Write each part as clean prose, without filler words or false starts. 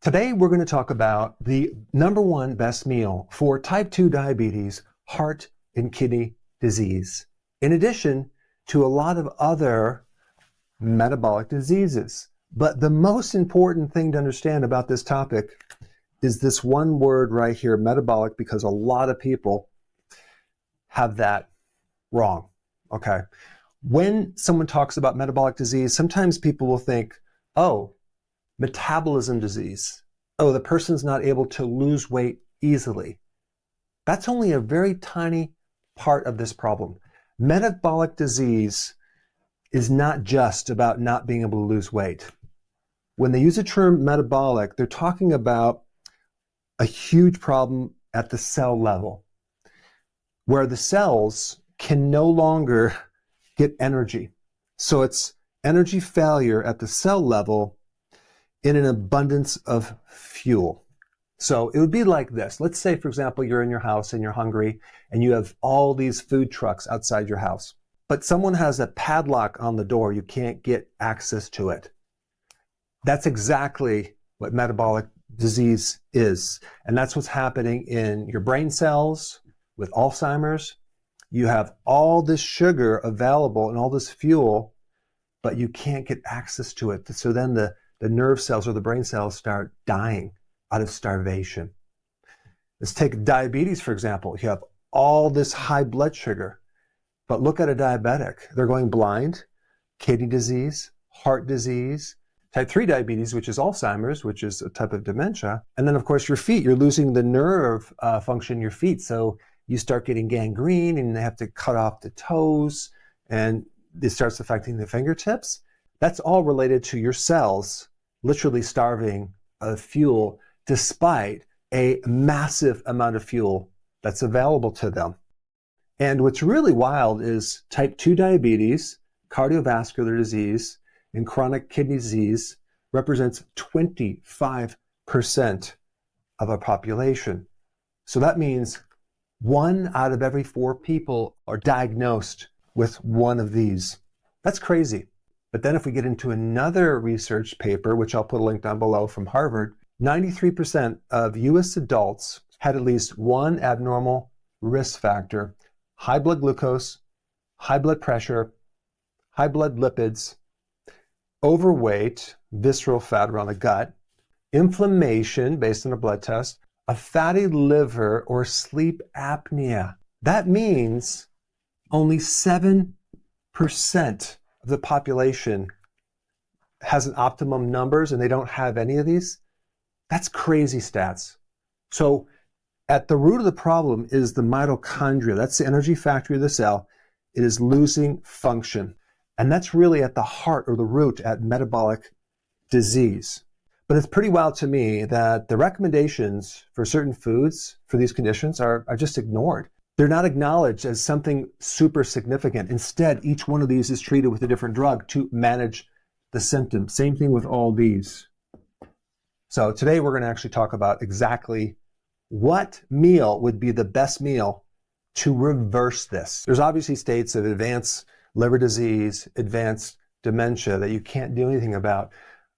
Today, we're going to talk about the number one best meal for type 2 diabetes, heart and kidney disease, in addition to a lot of other metabolic diseases. But the most important thing to understand about this topic is this one word right here, metabolic, because a lot of people have that wrong, okay? When someone talks about metabolic disease, sometimes people will think, oh, metabolism disease. Oh, the person's not able to lose weight easily. That's only a very tiny part of this problem. Metabolic disease is not just about not being able to lose weight. When they use the term metabolic, they're talking about a huge problem at the cell level, where the cells can no longer get energy. So it's energy failure at the cell level in an abundance of fuel. So it would be like this. Let's say, for example, you're in your house and you're hungry and you have all these food trucks outside your house, but someone has a padlock on the door. You can't get access to it. That's exactly what metabolic disease is. And that's what's happening in your brain cells with Alzheimer's. You have all this sugar available and all this fuel, but you can't get access to it. So then the nerve cells or the brain cells start dying out of starvation. Let's take diabetes, for example. You have all this high blood sugar, but look at a diabetic. They're going blind, kidney disease, heart disease, type 3 diabetes, which is Alzheimer's, which is a type of dementia. And then, of course, your feet. You're losing the nerve function in your feet. So you start getting gangrene and they have to cut off the toes and it starts affecting the fingertips. That's all related to your cells literally starving of fuel despite a massive amount of fuel that's available to them. And what's really wild is type 2 diabetes, cardiovascular disease, and chronic kidney disease represents 25% of our population. So that means 1 out of every 4 people are diagnosed with one of these. That's crazy. But then if we get into another research paper, which I'll put a link down below from Harvard, 93% of US adults had at least one abnormal risk factor: high blood glucose, high blood pressure, high blood lipids, overweight, visceral fat around the gut, inflammation based on a blood test, a fatty liver, or sleep apnea. That means only 7% of the population has an optimum numbers and they don't have any of these. That's crazy stats. So at the root of the problem is the mitochondria. That's the energy factory of the cell. It is losing function. And that's really at the heart or the root at metabolic disease. But it's pretty wild to me that the recommendations for certain foods for these conditions are just ignored. They're not acknowledged as something super significant. Instead, each one of these is treated with a different drug to manage the symptoms. Same thing with all these. So today we're going to actually talk about exactly what meal would be the best meal to reverse this. There's obviously states of advanced liver disease, advanced dementia that you can't do anything about,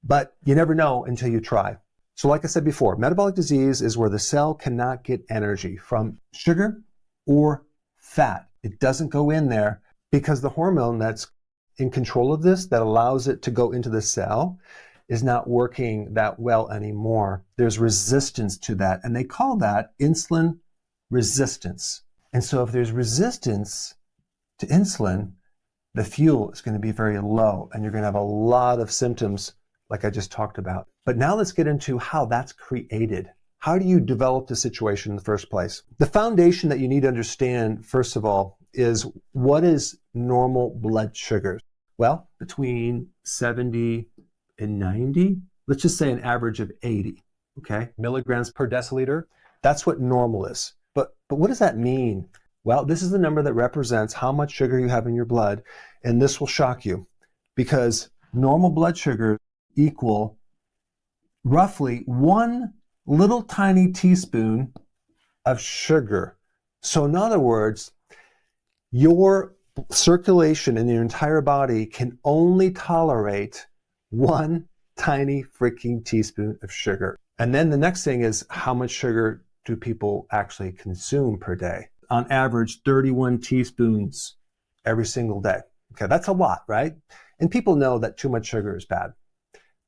but you never know until you try. So like I said before, metabolic disease is where the cell cannot get energy from sugar or fat. It doesn't go in there because the hormone that's in control of this, that allows it to go into the cell, is not working that well anymore. There's resistance to that, and they call that insulin resistance. And so if there's resistance to insulin, the fuel is going to be very low, and you're going to have a lot of symptoms like I just talked about. But now let's get into how that's created. How do you develop the situation in the first place? The foundation that you need to understand, first of all, is what is normal blood sugars? Well, between 70 and 90, let's just say an average of 80, okay? Milligrams per deciliter. That's what normal is. But what does that mean? Well, this is the number that represents how much sugar you have in your blood, and this will shock you because normal blood sugar equal roughly 1 little tiny teaspoon of sugar. So in other words, your circulation in your entire body can only tolerate 1 tiny freaking teaspoon of sugar. And then the next thing is, how much sugar do people actually consume per day? On average, 31 teaspoons every single day. Okay, that's a lot, right? And people know that too much sugar is bad.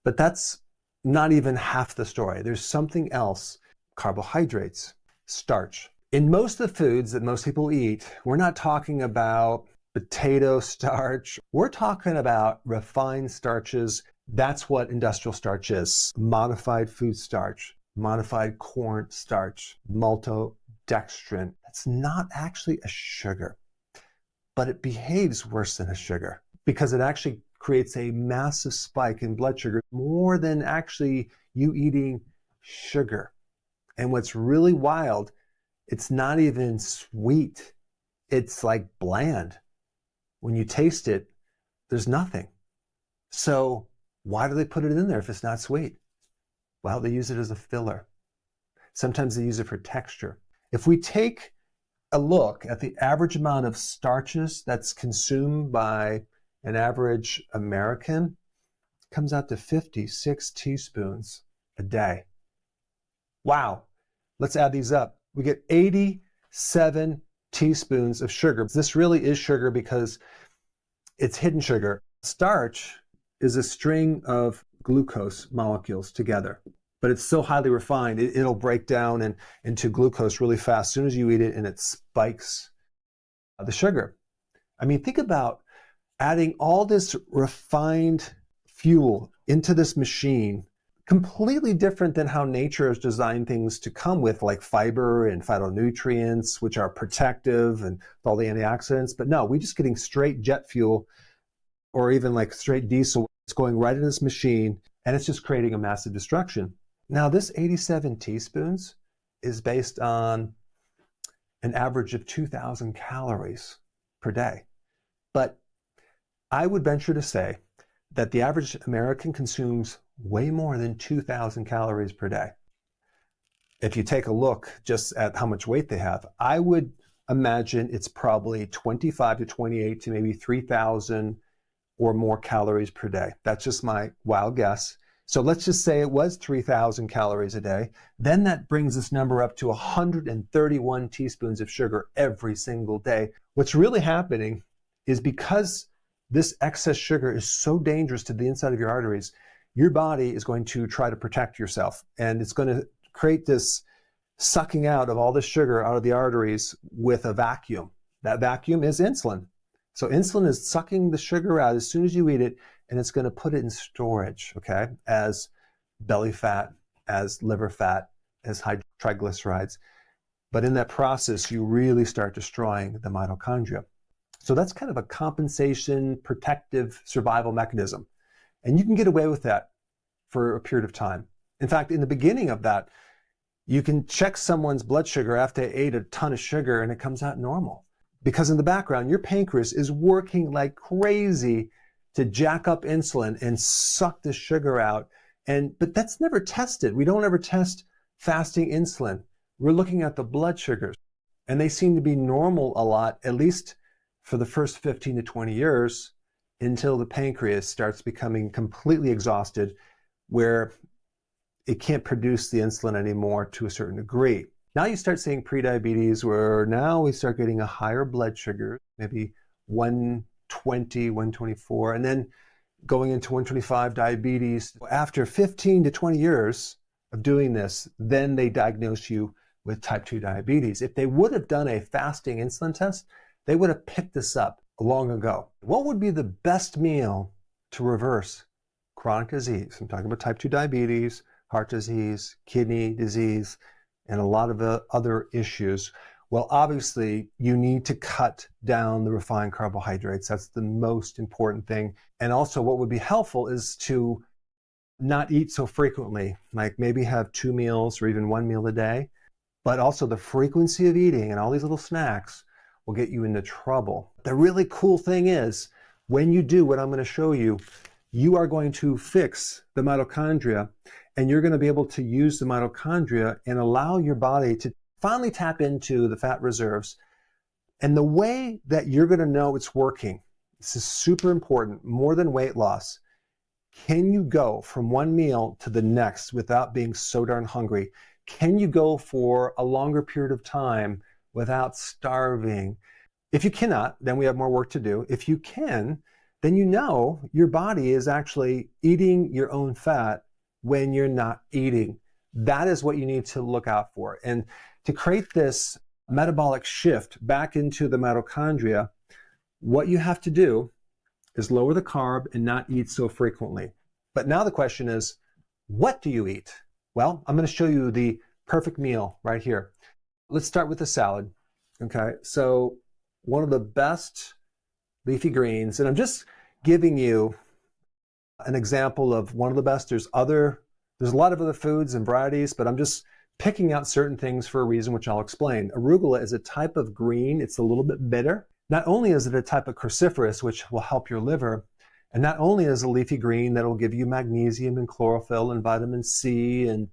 But that's not even half the story. There's something else. Carbohydrates, starch. In most of the foods that most people eat, we're not talking about potato starch. We're talking about refined starches. That's what industrial starch is. Modified food starch, modified corn starch, maltodextrin. That's not actually a sugar, but it behaves worse than a sugar because it actually creates a massive spike in blood sugar, more than actually you eating sugar. And what's really wild, it's not even sweet. It's like bland. When you taste it, there's nothing. So why do they put it in there if it's not sweet? Well, they use it as a filler. Sometimes they use it for texture. If we take a look at the average amount of starches that's consumed by an average American, it comes out to 56 teaspoons a day. Wow. Let's add these up. We get 87 teaspoons of sugar. This really is sugar because it's hidden sugar. Starch is a string of glucose molecules together, but it's so highly refined, it'll break down into glucose really fast as soon as you eat it, and it spikes the sugar. I mean, think about adding all this refined fuel into this machine, completely different than how nature has designed things to come with, like fiber and phytonutrients, which are protective and all the antioxidants. But no, we're just getting straight jet fuel or even like straight diesel. It's going right in this machine, and it's just creating a massive destruction. Now, this 87 teaspoons is based on an average of 2,000 calories per day. But I would venture to say that the average American consumes way more than 2,000 calories per day. If you take a look just at how much weight they have, I would imagine it's probably 25 to 28 to maybe 3,000 or more calories per day. That's just my wild guess. So let's just say it was 3,000 calories a day. Then that brings this number up to 131 teaspoons of sugar every single day. What's really happening is because this excess sugar is so dangerous to the inside of your arteries, your body is going to try to protect yourself. And it's going to create this sucking out of all the sugar out of the arteries with a vacuum. That vacuum is insulin. So insulin is sucking the sugar out as soon as you eat it, and it's going to put it in storage, okay, as belly fat, as liver fat, as high triglycerides. But in that process, you really start destroying the mitochondria. So that's kind of a compensation, protective survival mechanism. And you can get away with that for a period of time. In fact, in the beginning of that, you can check someone's blood sugar after they ate a ton of sugar and it comes out normal. Because in the background, your pancreas is working like crazy to jack up insulin and suck the sugar out. But that's never tested. We don't ever test fasting insulin. We're looking at the blood sugars, and they seem to be normal a lot, at least for the first 15 to 20 years, until the pancreas starts becoming completely exhausted, where it can't produce the insulin anymore to a certain degree. Now you start seeing prediabetes, where now we start getting a higher blood sugar, maybe 120, 124, and then going into 125 diabetes. After 15 to 20 years of doing this, then they diagnose you with type 2 diabetes. If they would have done a fasting insulin test, they would have picked this up long ago. What would be the best meal to reverse chronic disease? I'm talking about type 2 diabetes, heart disease, kidney disease, and a lot of other issues. Well, obviously, you need to cut down the refined carbohydrates. That's the most important thing. And also, what would be helpful is to not eat so frequently, like maybe have 2 meals or even 1 meal a day. But also the frequency of eating and all these little snacks will get you into trouble. The really cool thing is, when you do what I'm going to show you, you are going to fix the mitochondria, and you're going to be able to use the mitochondria and allow your body to finally tap into the fat reserves. And the way that you're going to know it's working, this is super important, more than weight loss, Can you go from one meal to the next without being so darn hungry? Can you go for a longer period of time without starving? If you cannot, then we have more work to do. If you can, then you know your body is actually eating your own fat when you're not eating. That is what you need to look out for. And to create this metabolic shift back into the mitochondria, what you have to do is lower the carb and not eat so frequently. But now the question is, what do you eat? Well, I'm going to show you the perfect meal right here. Let's start with the salad. Okay, so one of the best leafy greens, and I'm just giving you an example of one of the best. There's a lot of other foods and varieties, but I'm just picking out certain things for a reason, which I'll explain. Arugula is a type of green. It's a little bit bitter. Not only is it a type of cruciferous, which will help your liver, and not only is a leafy green that will give you magnesium and chlorophyll and vitamin C and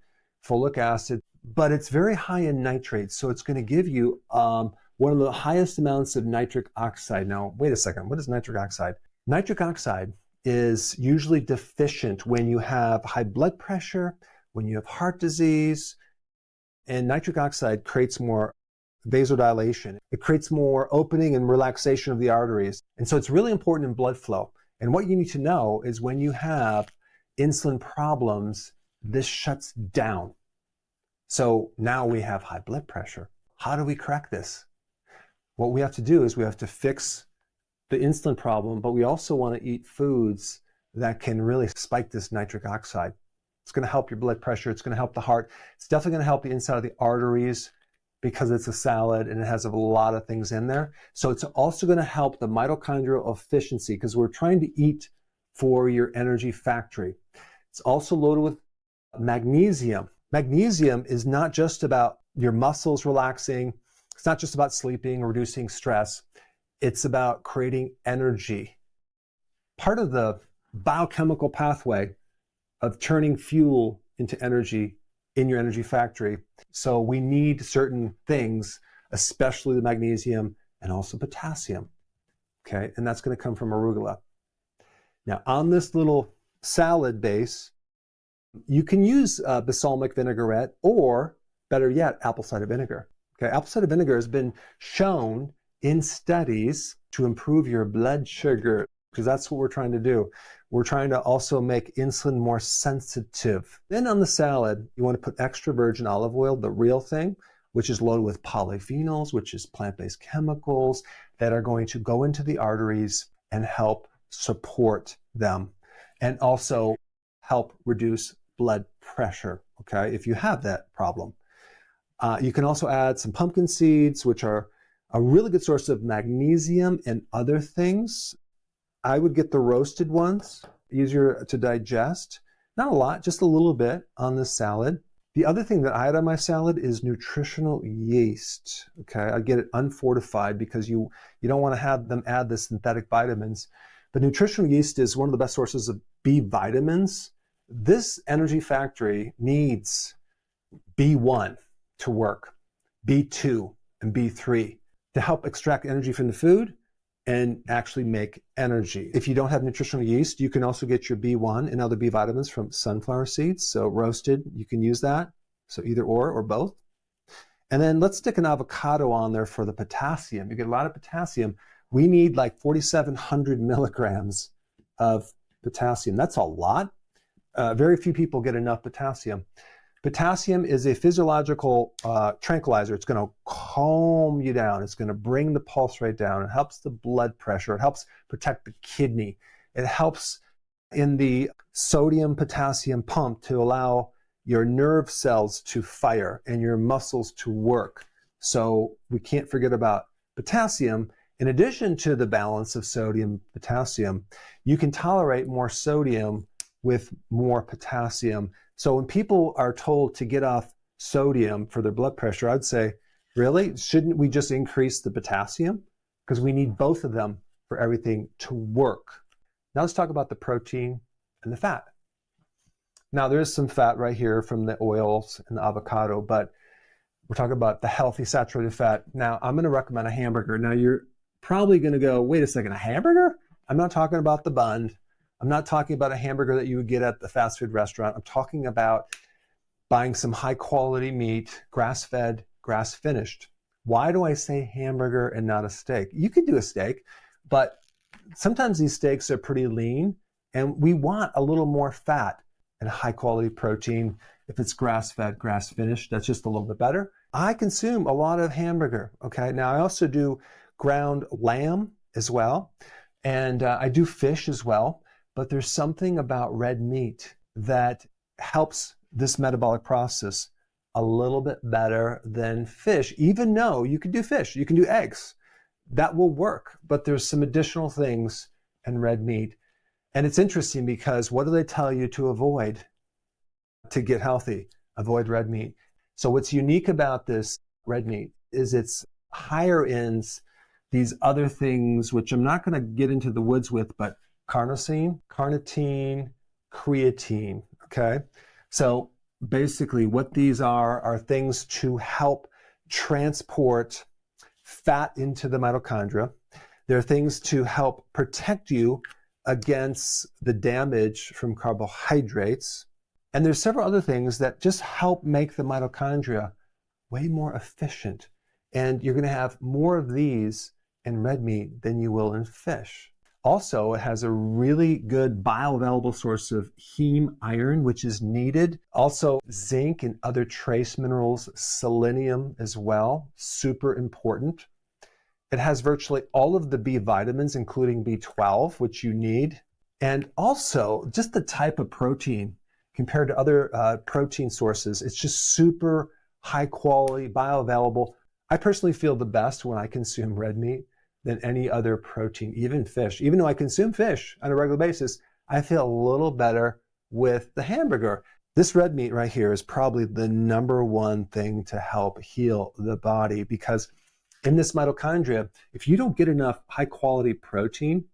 folic acid, but it's very high in nitrates. So it's going to give you one of the highest amounts of nitric oxide. Now, wait a second. What is nitric oxide? Nitric oxide is usually deficient when you have high blood pressure, when you have heart disease, and nitric oxide creates more vasodilation. It creates more opening and relaxation of the arteries. And so it's really important in blood flow. And what you need to know is when you have insulin problems, this shuts down. So now we have high blood pressure. How do we correct this? What we have to do is we have to fix the insulin problem, but we also want to eat foods that can really spike this nitric oxide. It's going to help your blood pressure. It's going to help the heart. It's definitely going to help the inside of the arteries because it's a salad and it has a lot of things in there. So it's also going to help the mitochondrial efficiency because we're trying to eat for your energy factory. It's also loaded with magnesium. Magnesium is not just about your muscles relaxing. It's not just about sleeping or reducing stress. It's about creating energy. Part of the biochemical pathway of turning fuel into energy in your energy factory. So we need certain things, especially the magnesium and also potassium. Okay, and that's going to come from arugula. Now, on this little salad base, you can use balsamic vinaigrette or, better yet, apple cider vinegar. Okay, apple cider vinegar has been shown in studies to improve your blood sugar because that's what we're trying to do. We're trying to also make insulin more sensitive. Then on the salad, you want to put extra virgin olive oil, the real thing, which is loaded with polyphenols, which is plant-based chemicals that are going to go into the arteries and help support them and also help reduce blood pressure, okay, if you have that problem. You can also add some pumpkin seeds, which are a really good source of magnesium and other things. I would get the roasted ones, easier to digest. Not a lot, just a little bit on this salad. The other thing that I add on my salad is nutritional yeast. Okay, I get it unfortified because you don't want to have them add the synthetic vitamins. But nutritional yeast is one of the best sources of B vitamins. This energy factory needs B1 to work, B2 and B3 to help extract energy from the food and actually make energy. If you don't have nutritional yeast, you can also get your B1 and other B vitamins from sunflower seeds. So roasted, you can use that. So either or both. And then let's stick an avocado on there for the potassium. You get a lot of potassium. We need like 4,700 milligrams of potassium. That's a lot. Very few people get enough potassium. Potassium is a physiological tranquilizer. It's going to calm you down. It's going to bring the pulse rate down. It helps the blood pressure. It helps protect the kidney. It helps in the sodium-potassium pump to allow your nerve cells to fire and your muscles to work. So we can't forget about potassium. In addition to the balance of sodium-potassium, you can tolerate more sodium with more potassium. So when people are told to get off sodium for their blood pressure, I'd say, really? Shouldn't we just increase the potassium? Because we need both of them for everything to work. Now let's talk about the protein and the fat. Now there's some fat right here from the oils and the avocado, but we're talking about the healthy saturated fat. Now I'm going to recommend a hamburger. Now you're probably going to go, wait a second, a hamburger? I'm not talking about the bun. I'm not talking about a hamburger that you would get at the fast food restaurant. I'm talking about buying some high quality meat, grass-fed, grass-finished. Why do I say hamburger and not a steak? You could do a steak, but sometimes these steaks are pretty lean, and we want a little more fat and high quality protein. If it's grass-fed, grass-finished, that's just a little bit better. I consume a lot of hamburger, okay? Now I also do ground lamb as well, and I do fish as well, but there's something about red meat that helps this metabolic process a little bit better than fish, even though you can do fish, you can do eggs. That will work, but there's some additional things in red meat. And it's interesting because what do they tell you to avoid to get healthy? Avoid red meat. So what's unique about this red meat is it's higher in these other things, which I'm not going to get into the woods with, but carnosine, carnitine, creatine, okay? So basically what these are things to help transport fat into the mitochondria. They're things to help protect you against the damage from carbohydrates. And there's several other things that just help make the mitochondria way more efficient. And you're going to have more of these in red meat than you will in fish. Also, it has a really good bioavailable source of heme iron, which is needed. Also, zinc and other trace minerals, selenium as well, super important. It has virtually all of the B vitamins, including B12, which you need. And also, just the type of protein compared to other protein sources, it's just super high quality, bioavailable. I personally feel the best when I consume red meat than any other protein, even fish. Even though I consume fish on a regular basis, I feel a little better with the hamburger. This red meat right here is probably the number one thing to help heal the body, because in this mitochondria, if you don't get enough high quality protein,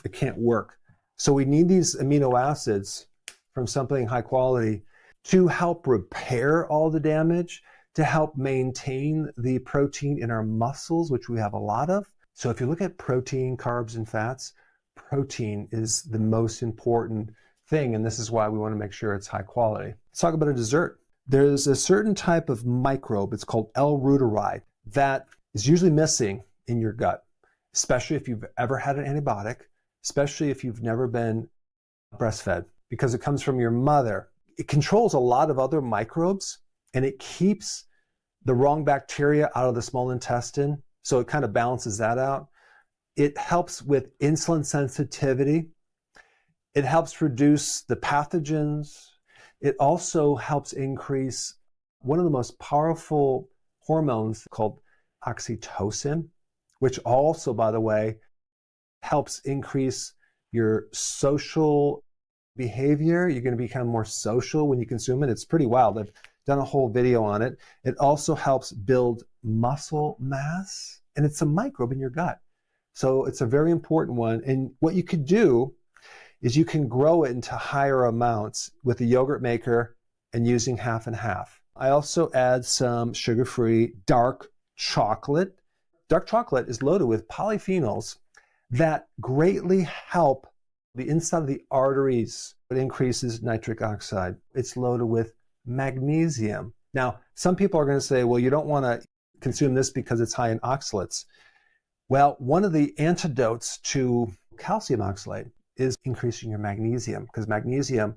it can't work. So we need these amino acids from something high quality to help repair all the damage, to help maintain the protein in our muscles, which we have a lot of. So if you look at protein, carbs, and fats, protein is the most important thing, and this is why we want to make sure it's high quality. Let's talk about a dessert. There's a certain type of microbe, it's called L-reuteri, that is usually missing in your gut, especially if you've ever had an antibiotic, especially if you've never been breastfed, because it comes from your mother. It controls a lot of other microbes, and it keeps the wrong bacteria out of the small intestine, so it kind of balances that out. It helps with insulin sensitivity. It helps reduce the pathogens. It also helps increase one of the most powerful hormones called oxytocin, which also, by the way, helps increase your social behavior. You're going to become more social when you consume it. It's pretty wild. I've done a whole video on it. It also helps build muscle mass, and it's a microbe in your gut. So it's a very important one. And what you could do is you can grow it into higher amounts with a yogurt maker and using half and half. I also add some sugar-free dark chocolate. Dark chocolate is loaded with polyphenols that greatly help the inside of the arteries. It increases nitric oxide. It's loaded with magnesium. Now, some people are going to say, well, you don't want to consume this because it's high in oxalates. Well, one of the antidotes to calcium oxalate is increasing your magnesium, because magnesium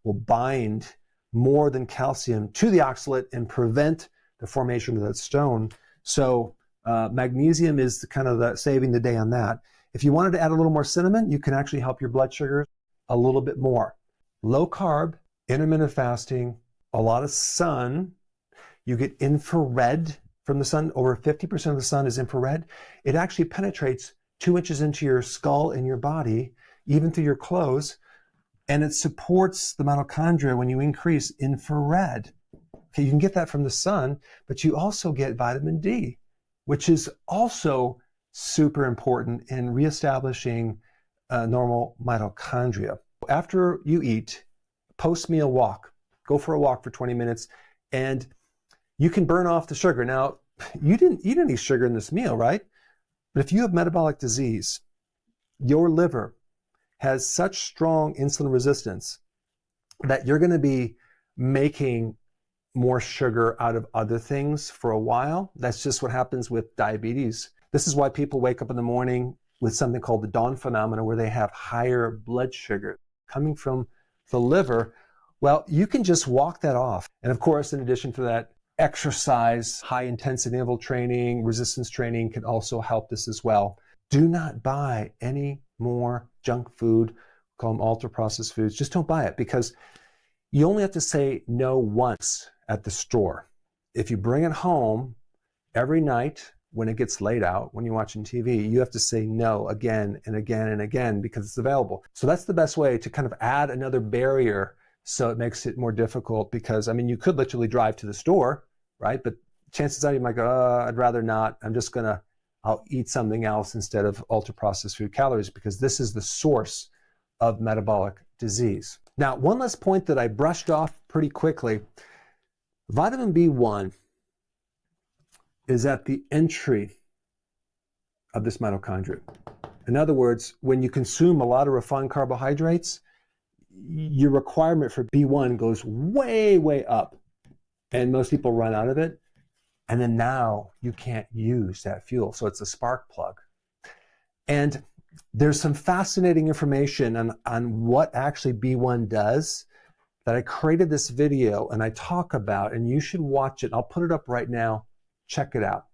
will bind more than calcium to the oxalate and prevent the formation of that stone. So magnesium is kind of the saving the day on that. If you wanted to add a little more cinnamon, you can actually help your blood sugar a little bit more. Low carb, intermittent fasting, a lot of sun. You get infrared from the sun. Over 50% of the sun is infrared. It actually penetrates 2 inches into your skull and your body, even through your clothes, and it supports the mitochondria when you increase infrared. Okay, you can get that from the sun, but you also get vitamin D, which is also super important in reestablishing normal mitochondria. After you eat, post-meal walk. Go for a walk for 20 minutes, and you can burn off the sugar. Now, you didn't eat any sugar in this meal, right? But if you have metabolic disease, your liver has such strong insulin resistance that you're going to be making more sugar out of other things for a while. That's just what happens with diabetes. This is why people wake up in the morning with something called the dawn phenomena, where they have higher blood sugar coming from the liver. Well, you can just walk that off. And of course, in addition to that, exercise, high intensity interval training, resistance training can also help this as well. Do not buy any more junk food, call them ultra processed foods. Just don't buy it, because you only have to say no once at the store. If you bring it home every night when it gets laid out, when you're watching TV, you have to say no again and again and again because it's available. So that's the best way to kind of add another barrier, so it makes it more difficult, because I mean, you could literally drive to the store, right? But chances are you might go, I'd rather not. I'll eat something else instead of ultra processed food calories, because this is the source of metabolic disease. Now, one last point that I brushed off pretty quickly, vitamin B1 is at the entry of this mitochondria. In other words, when you consume a lot of refined carbohydrates, your requirement for B1 goes way, way up. And most people run out of it. And then now you can't use that fuel. So it's a spark plug. And there's some fascinating information on what actually B1 does that I created this video and I talk about, and you should watch it. I'll put it up right now. Check it out.